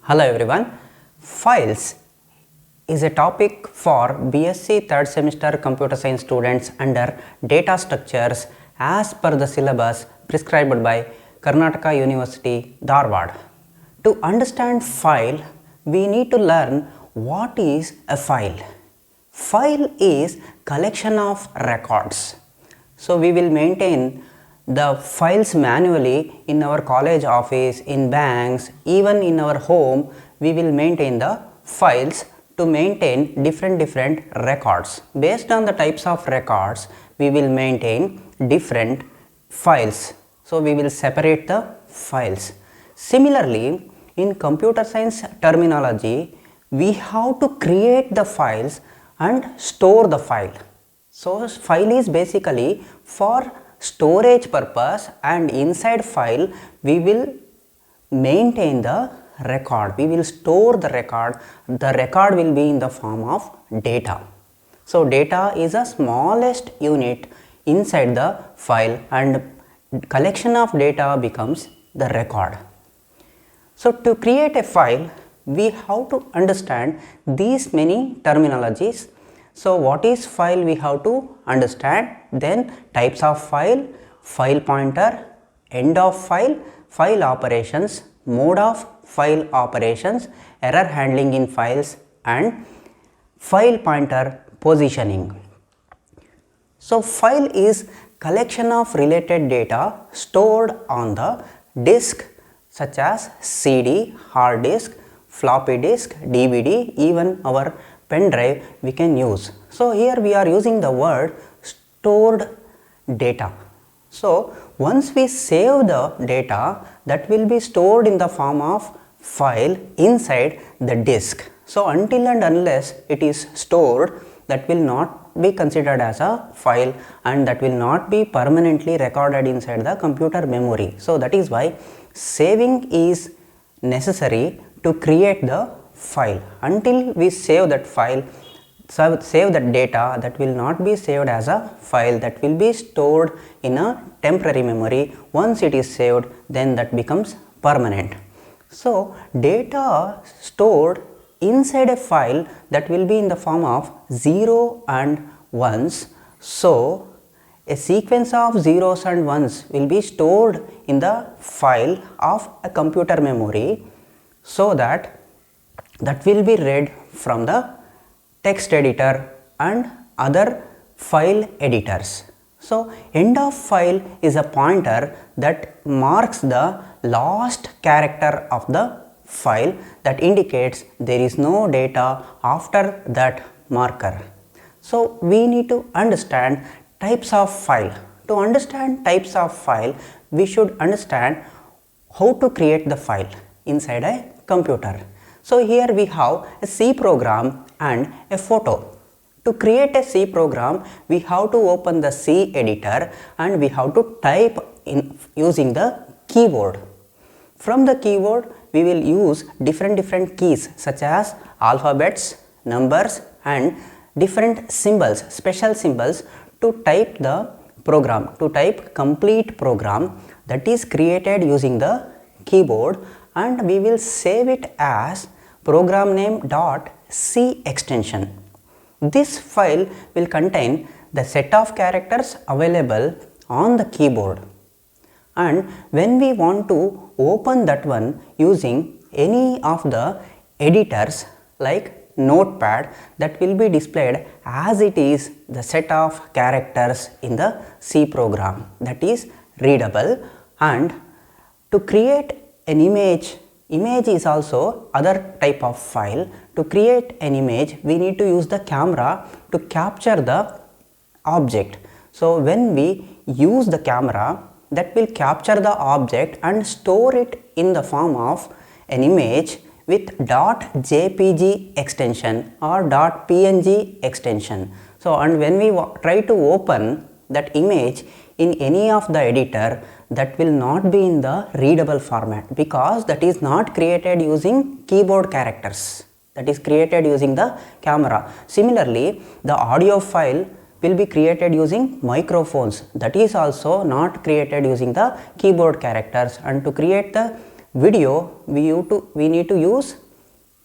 Hello everyone. Files is a topic for BSc third semester computer science students under data structures as per the syllabus prescribed by Karnataka University, Dharwad. To understand file, we need to learn what is a file. File is collection of records. So we will maintain the files manually in our college office, in banks, even in our home. We will maintain the files to maintain different records. Based on the types of records, we will maintain different files. So we will separate the files. Similarly, in computer science terminology, we have to create the files and store the file. So file is basically for storage purpose, and inside file we will maintain the record, we will store the record will be in the form of data. So data is the smallest unit inside the file and collection of data becomes the record. So to create a file, we have to understand these many terminologies. So what is file we have to understand, then types of file, file pointer, end of file, file operations, mode of file operations, error handling in files and file pointer positioning. So file is collection of related data stored on the disk such as CD, hard disk, floppy disk, DVD, even our pen drive we can use. So here we are using the word stored data. So once we save the data, that will be stored in the form of file inside the disk. So until and unless it is stored, that will not be considered as a file and that will not be permanently recorded inside the computer memory. So that is why saving is necessary to create the file. Until we save that file, save that data, that will not be saved as a file, that will be stored in a temporary memory. Once it is saved, then that becomes permanent. So data stored inside a file, that will be in the form of 0 and 1s. So a sequence of zeros and ones will be stored in the file of a computer memory, so that will be read from the text editor and other file editors. So end of file is a pointer that marks the last character of the file, that indicates there is no data after that marker. So we need to understand types of file. To understand types of file, we should understand how to create the file inside a computer. So here we have a C program and a photo. To create a C program, we have to open the C editor and we have to type in using the keyboard. From the keyboard, we will use different keys such as alphabets, numbers and different symbols, special symbols to type the program, to type complete program that is created using the keyboard, and we will save it as program name .c extension. This file will contain the set of characters available on the keyboard, and when we want to open that one using any of the editors like Notepad, that will be displayed as it is the set of characters in the C program, that is readable. And to create an image is also other type of file. To create an image, we need to use the camera to capture the object. So when we use the camera, that will capture the object and store it in the form of an image with .jpg extension or .png extension. So and when we try to open that image in any of the editor, that will not be in the readable format, because that is not created using keyboard characters, that is created using the camera. Similarly, the audio file will be created using microphones, that is also not created using the keyboard characters. And to create the video, we need to use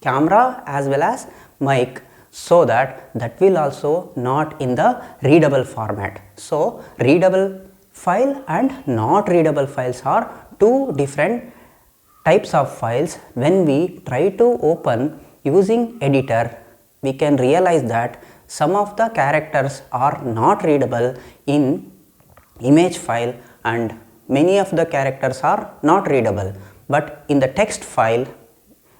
camera as well as mic, so that will also not in the readable format. So readable file and not readable files are two different types of files. When we try to open using editor, we can realize that some of the characters are not readable in image file and many of the characters are not readable, but in the text file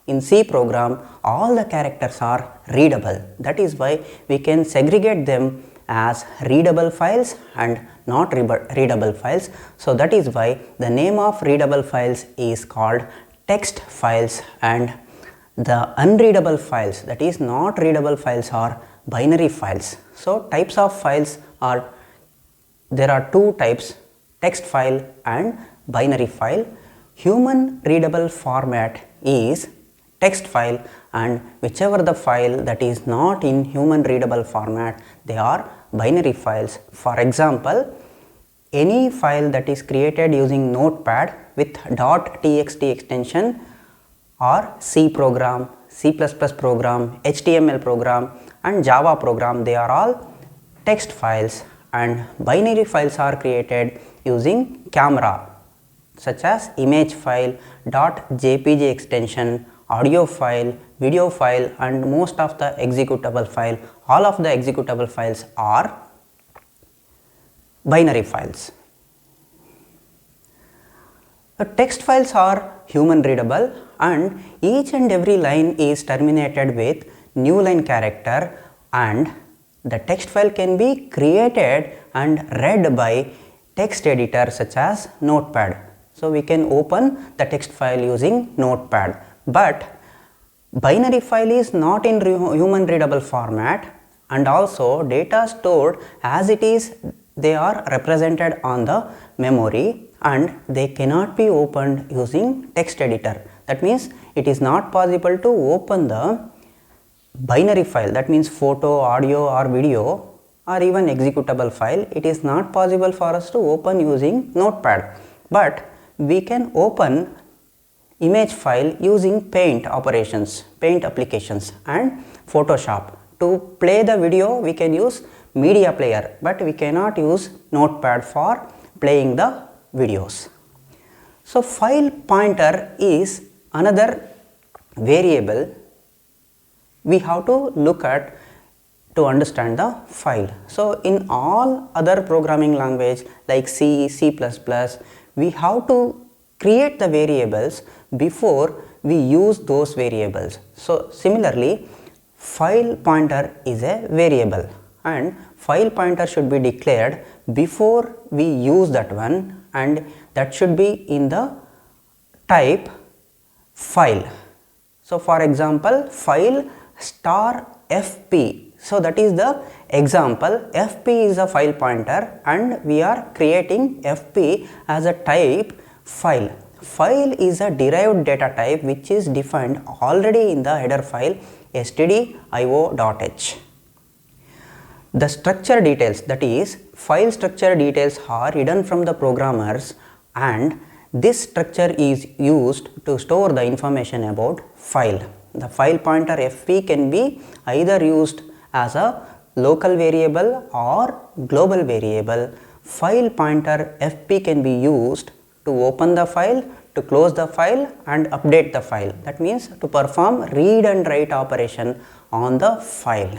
in C program all the characters are readable. That is why we can segregate them as readable files and not readable files. So that is why the name of readable files is called text files, and the unreadable files, that is not readable files, are binary files. So types of files are, there are two types, text file and binary file. Human readable format is text file, and whichever the file that is not in human readable format, they are binary files. For example, any file that is created using Notepad with .txt extension or C program, C++ program, HTML program and Java program, they are all text files, and binary files are created using camera, such as image file, .jpg extension, audio file, video file and most of the executable file. All of the executable files are binary files. The text files are human readable, and each and every line is terminated with new line character, and the text file can be created and read by text editor such as Notepad. So we can open the text file using Notepad, but binary file is not in human readable format, and also data stored as it is, they are represented on the memory and they cannot be opened using text editor. That means it is not possible to open the binary file, that means photo, audio or video or even executable file. It is not possible for us to open using Notepad, but we can open image file using paint operations, paint applications and Photoshop. To play the video we can use media player, but we cannot use Notepad for playing the videos. So file pointer is another variable we have to look at to understand the file. So in all other programming language like C, C++, we have to create the variables before we use those variables. So similarly, file pointer is a variable, and file pointer should be declared before we use that one, and that should be in the type file. So for example, file star fp, so that is the example. Fp is a file pointer and we are creating fp as a type file. File is a derived data type which is defined already in the header file stdio.h. The structure details, that is file structure details, are hidden from the programmers, and this structure is used to store the information about file. The file pointer fp can be either used as a local variable or global variable. File pointer fp can be used to open the file, to close the file and update the file. That means to perform read and write operation on the file.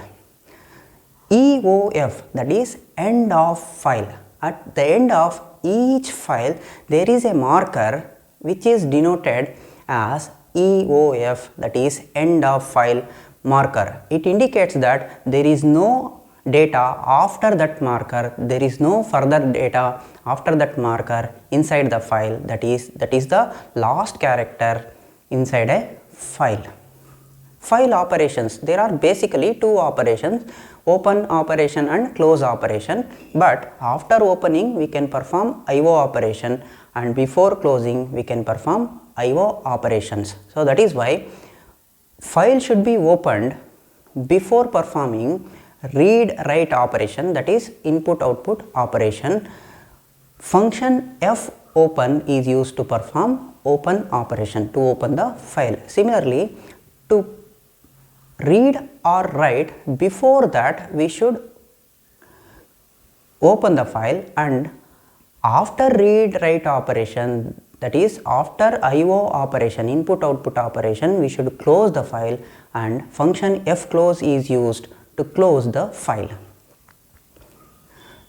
EOF, that is end of file. At the end of each file there is a marker which is denoted as EOF, that is end of file marker. It indicates that there is no data after that marker, there is no further data after that marker inside the file, that is the last character inside a file. File operations, there are basically two operations, open operation and close operation, but after opening we can perform IO operation and before closing we can perform IO operations. So that is why file should be opened before performing read write operation, that is input output operation. Function fopen is used to perform open operation to open the file. Similarly, to read or write, before that we should open the file, and after read write operation, that is after IO operation, input output operation, we should close the file, and function fclose is used to close the file.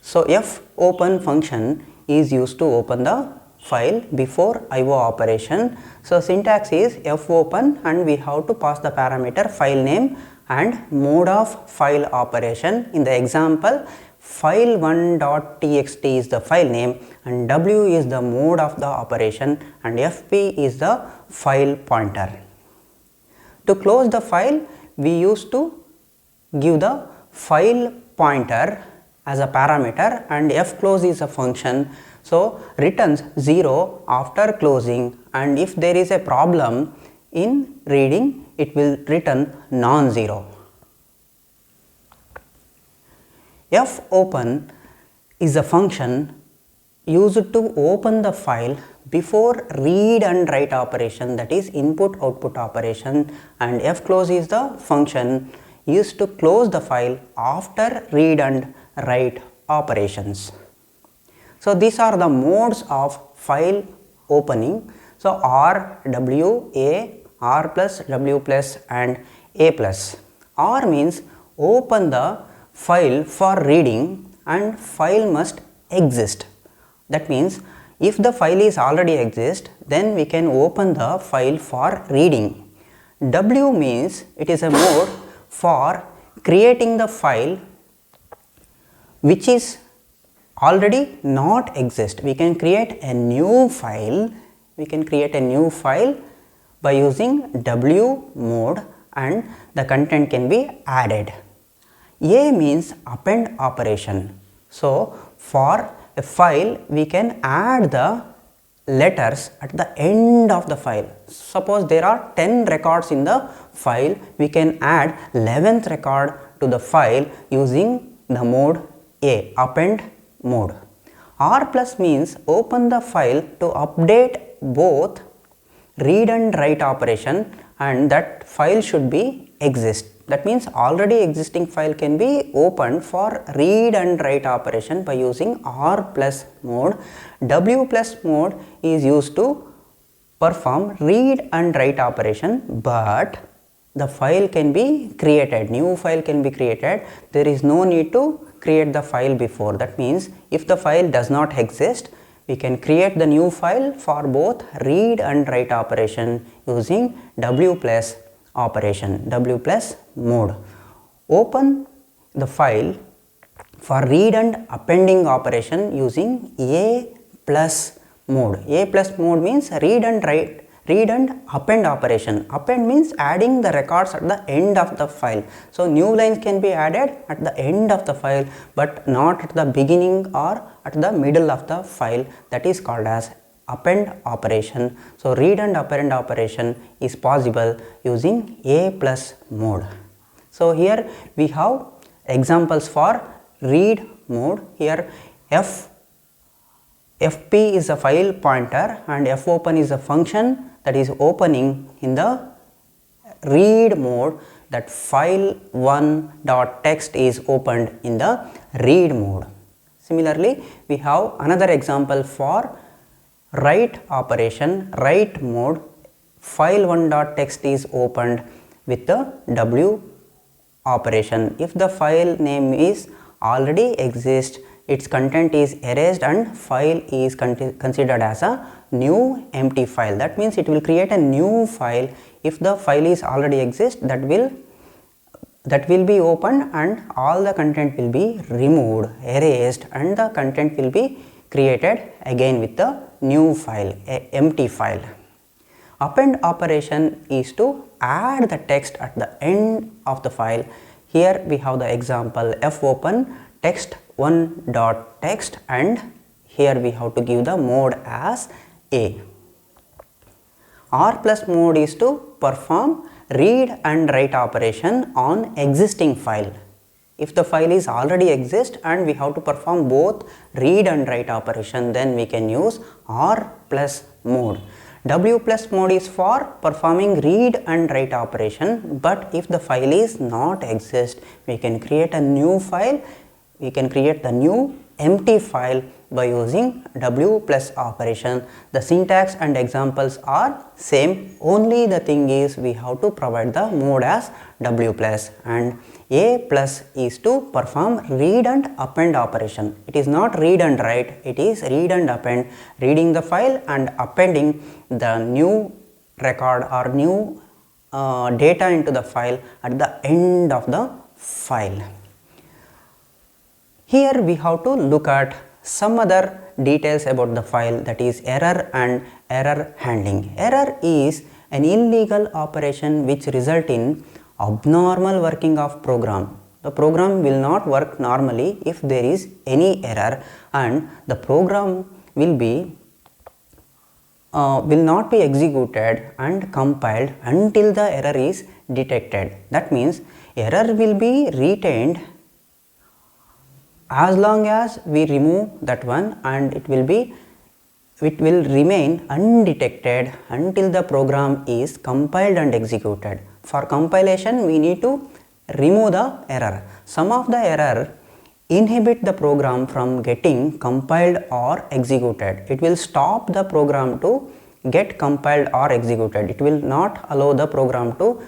So fopen function is used to open the file before IO operation. So syntax is fopen, and we have to pass the parameter file name and mode of file operation. In the example, file1.txt is the file name, and w is the mode of the operation, and fp is the file pointer. To close the file, we used to give the file pointer as a parameter, and fclose is a function. So returns 0 after closing, and if there is a problem in reading, it will return non-zero. fopen is a function used to open the file before read and write operation, that is input output operation, and fclose is the function used to close the file after read and write operations. So these are the modes of file opening. So R, W, A, R plus, W plus, and A plus. R means open the file for reading, and file must exist. That means if the file is already exist, then we can open the file for reading. W means it is a mode for creating the file which is already not exist. We can create a new file. By using W mode, and the content can be added. A means append operation. So for a file, we can add the letters at the end of the file. Suppose there are 10 records in the file, we can add 11th record to the file using the mode A, append mode. R plus means open the file to update both read and write operation, and that file should be exist. That means already existing file can be opened for read and write operation by using R plus mode. W plus mode is used to perform read and write operation, but the file can be created, new file can be created. There is no need to create the file before. That means if the file does not exist, we can create the new file for both read and write operation using W plus operation, W plus mode. Open the file for read and appending operation using A plus mode. A plus mode means read and append operation. Append means adding the records at the end of the file. So new lines can be added at the end of the file, but not at the beginning or at the middle of the file. That is called as append operation. So read and append operation is possible using A plus mode. So here we have examples for read mode. Here fp is a file pointer, and fopen is a function that is opening in the read mode. That file1.txt is opened in the read mode. Similarly, we have another example for write operation, write mode. File1.txt is opened with the W operation. If the file name is already exists, its content is erased and file is considered as a new empty file. That means it will create a new file. If the file is already exist, that will be opened, and all the content will be removed, erased, and the content will be created again with the new file, a empty file. Append operation is to add the text at the end of the file. Here we have the example fopen text1.txt, and here we have to give the mode as A. R plus mode is to perform read and write operation on existing file. If the file is already exist and we have to perform both read and write operation, then we can use R plus mode. W plus mode is for performing read and write operation, but if the file is not exist, we can create a new file, we can create the new empty file by using W plus operation. The syntax and examples are same, only the thing is we have to provide the mode as W plus, and A plus is to perform read and append operation. It is not read and write, it is read and append, reading the file and appending the new record or new data into the file at the end of the file. Here we have to look at some other details about the file, that is error and error handling. Error is an illegal operation which result in abnormal working of program. The program will not work normally if there is any error, and the program will not be executed and compiled until the error is detected. That means error will be retained as long as we remove that one, and it will remain undetected until the program is compiled and executed. For compilation we need to remove the error. Some of the error inhibit the program from getting compiled or executed. It will stop the program to get compiled or executed. It will not allow the program to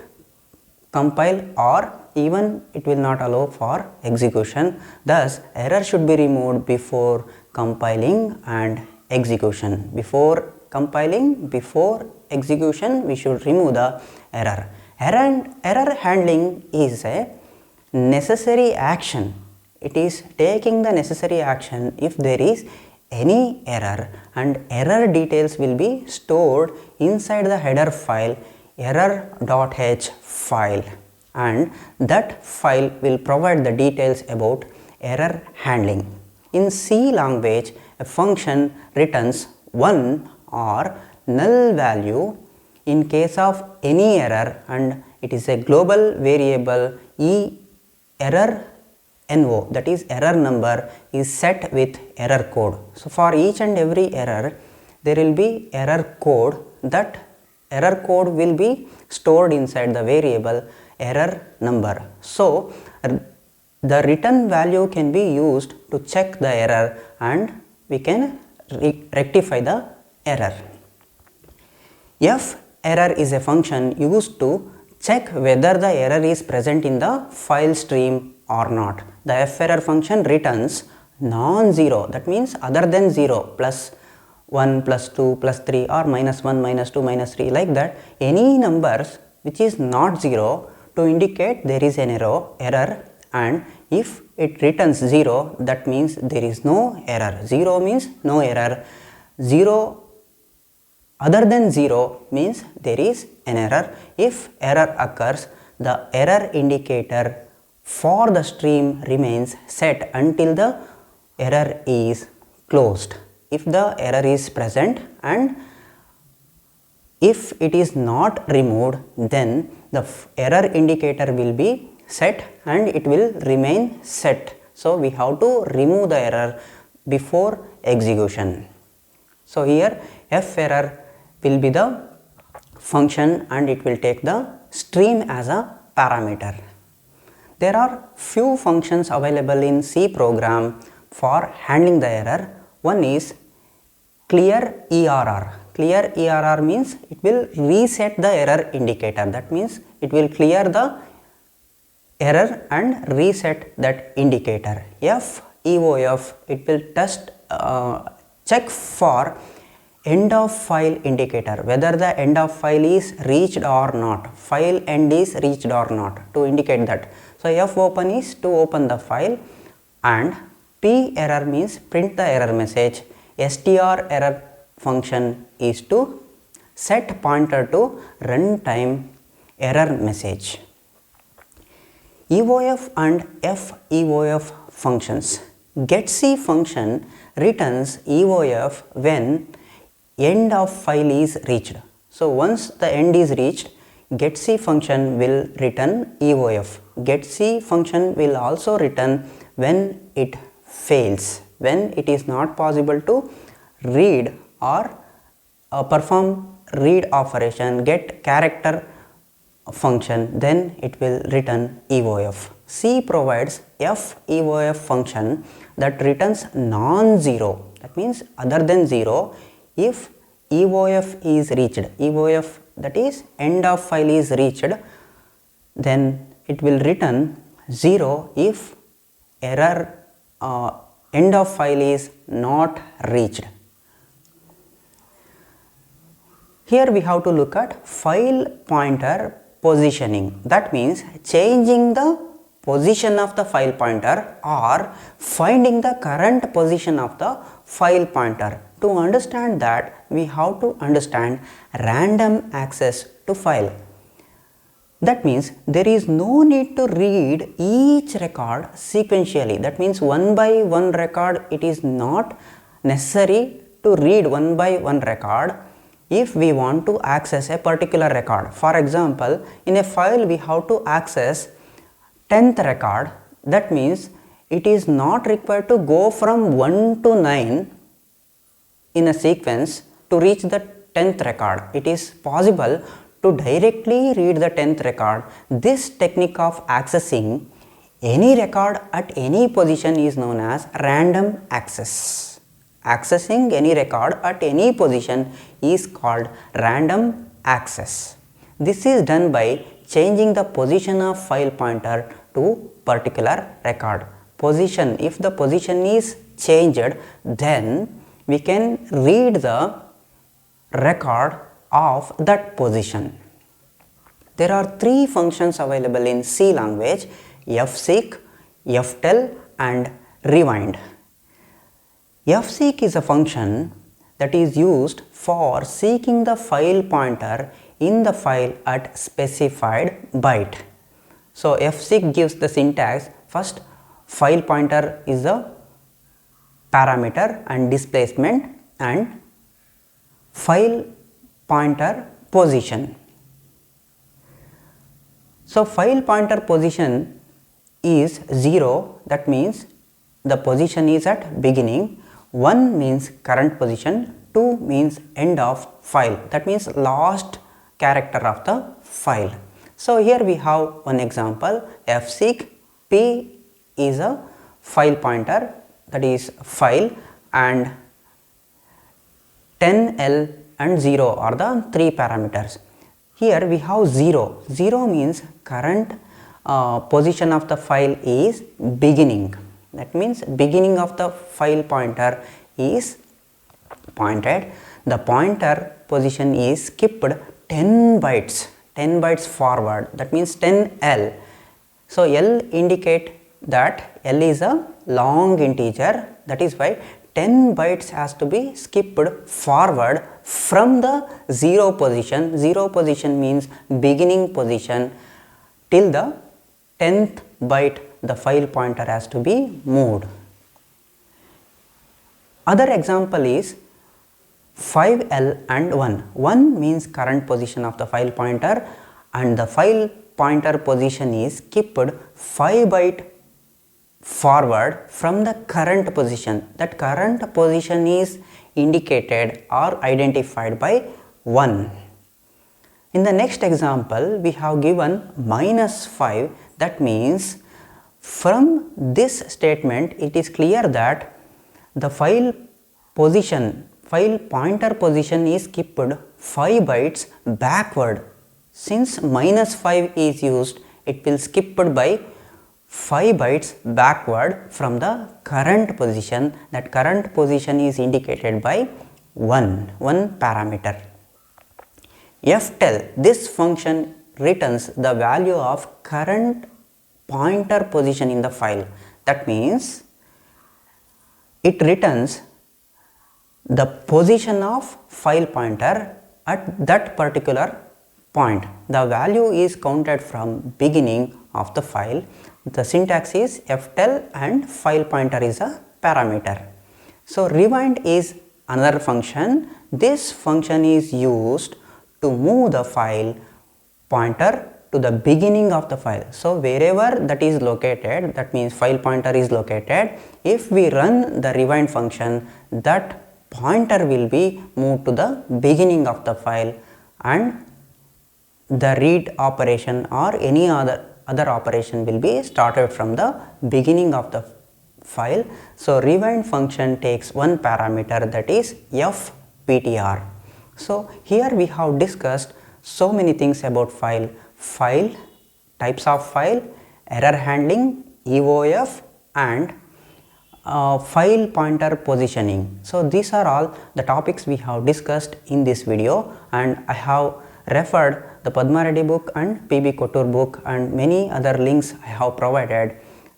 compile, or even it will not allow for execution. Thus error should be removed before compiling and execution. Before compiling, before execution, we should remove the error. Error handling is a necessary action. It is taking the necessary action if there is any error, and error details will be stored inside the header file error.h file, and that file will provide the details about error handling. In C language, a function returns 1 or null value in case of any error, and it is a global variable. Error no, that is error number, is set with error code. So for each and every error there will be error code. That error code will be stored inside the variable error number. So the return value can be used to check the error, and we can rectify the error. F error is a function used to check whether the error is present in the file stream or not. The F error function returns non-zero, that means other than 0, plus 1, plus 2, plus 3, or minus 1, minus 2, minus 3, like that. Any numbers which is not 0 to indicate there is an error, and if it returns 0, that means there is no error. 0 means no error. 0 other than 0 means there is an error. If error occurs, the error indicator for the stream remains set until the error is closed. If the error is present and if it is not removed, then the error indicator will be set and it will remain set. So we have to remove the error before execution. So here F error will be the function and it will take the stream as a parameter. There are few functions available in C program for handling the error. One is clear ERR. Clear ERR means it will reset the error indicator. That means it will clear the error and reset that indicator. FEOF, it will check for end of file indicator, whether the end of file is reached or not, file end is reached or not, to indicate that. So fopen is to open the file, and P error means print the error message. Str error function is to set pointer to runtime error message. EOF and FEOF functions. getC function returns EOF when end of file is reached. So once the end is reached, getC function will return EOF. getC function will also return when it fails, when it is not possible to read or perform read operation, get character function, then it will return EOF. C provides FEOF function that returns non-zero, that means other than 0 if EOF is reached. EOF, that is end of file, is reached, then it will return 0 if error end of file is not reached. Here we have to look at file pointer positioning, that means changing the position of the file pointer or finding the current position of the file pointer. To understand that, we have to understand random access to file. That means there is no need to read each record sequentially. That means one by one record, it is not necessary to read one by one record if we want to access a particular record. For example, in a file we have to access 10th record. That means it is not required to go from 1 to 9 in a sequence to reach the 10th record. It is possible to directly read the 10th record. This technique of accessing any record at any position is known as random access. Accessing any record at any position is called random access. This is done by changing the position of file pointer to particular record. Position, if the position is changed, then we can read the record of that position. There are three functions available in C language: fseek, ftell and rewind. Fseek is a function that is used for seeking the file pointer in the file at specified byte. So fseek gives the syntax: first file pointer is a parameter and displacement, and file pointer position. So file pointer position is 0, that means the position is at beginning. 1 means current position, 2 means end of file, that means last character of the file. So here we have one example: fseek, p is a file pointer, that is file, and 10L and 0 are the three parameters. Here we have 0. 0 means current position of the file is beginning. That means beginning of the file pointer is pointed. The pointer position is skipped 10 bytes forward, that means 10L. So L indicate that L is a long integer, that is why 10 bytes has to be skipped forward from the 0 position. 0 position means beginning position, till the 10th byte the file pointer has to be moved. Other example is 5L and 1. 1 means current position of the file pointer, and the file pointer position is skipped 5 byte forward from the current position. That current position is indicated or identified by 1. In the next example, we have given -5. That means from this statement it is clear that the file pointer position is skipped 5 bytes backward. Since -5 is used, it will skipped by 5 bytes backward from the current position. That current position is indicated by 1 parameter. Ftell, this function returns the value of current pointer position in the file. That means it returns the position of file pointer at that particular point. The value is counted from beginning of the file. The syntax is ftell and file pointer is a parameter. So rewind is another function. This function is used to move the file pointer to the beginning of the file. So wherever that is located, that means file pointer is located, if we run the rewind function, that pointer will be moved to the beginning of the file, and the read operation or any other operation will be started from the beginning of the file. So rewind function takes one parameter, that is fptr. So here we have discussed so many things about file, types of file, error handling, EOF, and file pointer positioning. So these are all the topics we have discussed in this video, and I have referred the Padma Reddy book and PB Kotur book and many other links I have provided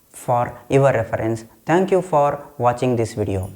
for your reference. Thank you for watching this video.